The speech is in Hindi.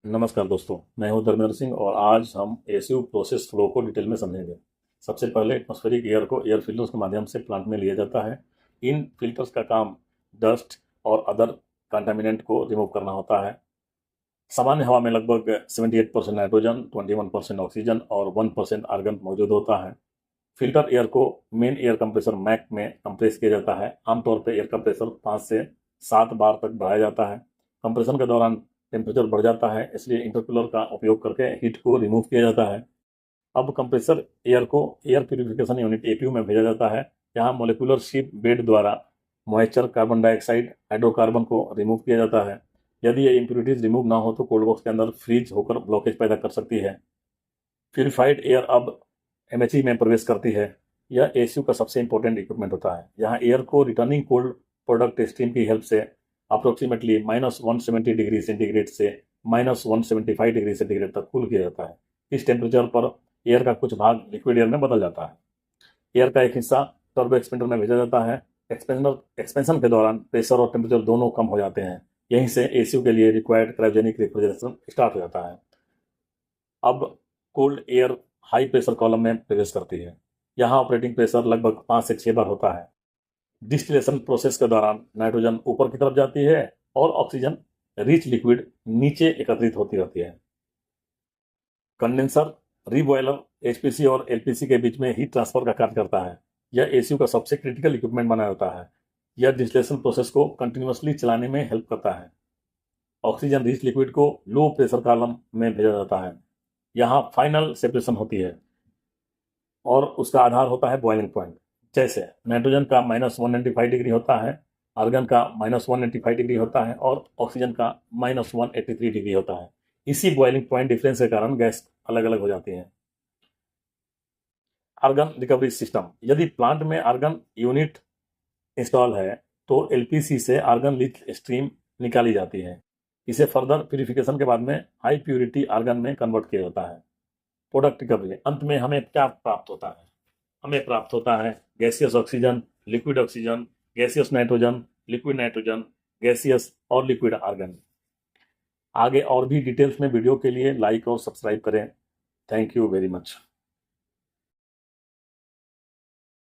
नमस्कार दोस्तों, मैं हूं धर्मेंद्र सिंह और आज हम एसयू प्रोसेस फ्लो को डिटेल में समझेंगे। सबसे पहले एटमॉस्फेरिक एयर को एयर फिल्टर्स के माध्यम से प्लांट में लिया जाता है। इन फिल्टर्स का काम डस्ट और अदर कंटामिनेंट को रिमूव करना होता है। सामान्य हवा में लगभग 78% नाइट्रोजन, 21% ऑक्सीजन और 1% आर्गन मौजूद होता है। फिल्टर एयर को मेन एयर कंप्रेसर मैक में कंप्रेस किया जाता है। आमतौर पर एयर का प्रेशर 5 से 7 बार तक बढ़ाया जाता है। कंप्रेशन के दौरान टेम्परेचर बढ़ जाता है, इसलिए इंटरकूलर का उपयोग करके हीट को रिमूव किया जाता है। अब कंप्रेसर एयर को एयर प्यूरिफिकेशन यूनिट एपीयू में भेजा जाता है, जहां मोलिकुलर शीप बेड द्वारा मॉइस्चर, कार्बन डाइऑक्साइड, हाइड्रोकार्बन को रिमूव किया जाता है। यदि ये इम्प्यूरिटीज रिमूव ना हो तो कोल्ड बॉक्स के अंदर फ्रीज होकर ब्लॉकेज पैदा कर सकती है। प्यूरिफाइड एयर अब एमएचई में प्रवेश करती है। यह एसयू का सबसे इंपॉर्टेंट इक्विपमेंट होता है। यहाँ एयर को रिटर्निंग कोल्ड प्रोडक्ट स्ट्रीम की हेल्प से अप्रोक्सीमेटली -170 डिग्री सेंटीग्रेड से -175 डिग्री सेंटीग्रेड तक कूल किया जाता है। इस टेम्परेचर पर एयर का कुछ भाग लिक्विड एयर में बदल जाता है। एयर का एक हिस्सा टर्बो एक्सपेंडर में भेजा जाता है। एक्सपेंशन के दौरान प्रेशर और टेम्परेचर दोनों कम हो जाते हैं। यहीं से एसयू के लिए रिक्वायर्ड क्रायोजेनिक रेफ्रिजरेशन स्टार्ट हो जाता है। अब cold air high pressure column में प्रवेश करती है। यहाँ ऑपरेटिंग प्रेशर लगभग 5 से 6 बार होता है। डिस्टिलेशन प्रोसेस के दौरान नाइट्रोजन ऊपर की तरफ जाती है और ऑक्सीजन रिच लिक्विड नीचे एकत्रित होती रहती है। कंडेंसर रीबॉयलर एचपीसी और एलपीसी के बीच में हीट ट्रांसफर का कार्य करता है। यह एसयू का सबसे क्रिटिकल इक्विपमेंट बना होता है। यह डिस्टिलेशन प्रोसेस को कंटिन्यूअसली चलाने में हेल्प करता है। ऑक्सीजन रिच लिक्विड को लो प्रेशर कॉलम में भेजा जाता है। यहाँ फाइनल सेपरेशन होती है और उसका आधार होता है बॉइलिंग पॉइंट। जैसे नाइट्रोजन का -195 डिग्री होता है, आर्गन का -185 डिग्री होता है और ऑक्सीजन का -183 डिग्री होता है। इसी बॉइलिंग पॉइंट डिफरेंस के कारण गैस अलग अलग हो जाती है। आर्गन रिकवरी सिस्टम, यदि प्लांट में आर्गन यूनिट इंस्टॉल है तो एलपीसी से आर्गन लीच स्ट्रीम निकाली जाती है। इसे फर्दर प्यूरिफिकेशन के बाद में हाई प्यूरिटी आर्गन में कन्वर्ट किया जाता है। प्रोडक्ट रिकवरी, अंत में हमें क्या प्राप्त होता है? हमें प्राप्त होता है gaseous oxygen, liquid oxygen, gaseous nitrogen, liquid nitrogen, gaseous और लिक्विड आर्गन। आगे और भी डिटेल्स में वीडियो के लिए लाइक और सब्सक्राइब करें। Thank you very much.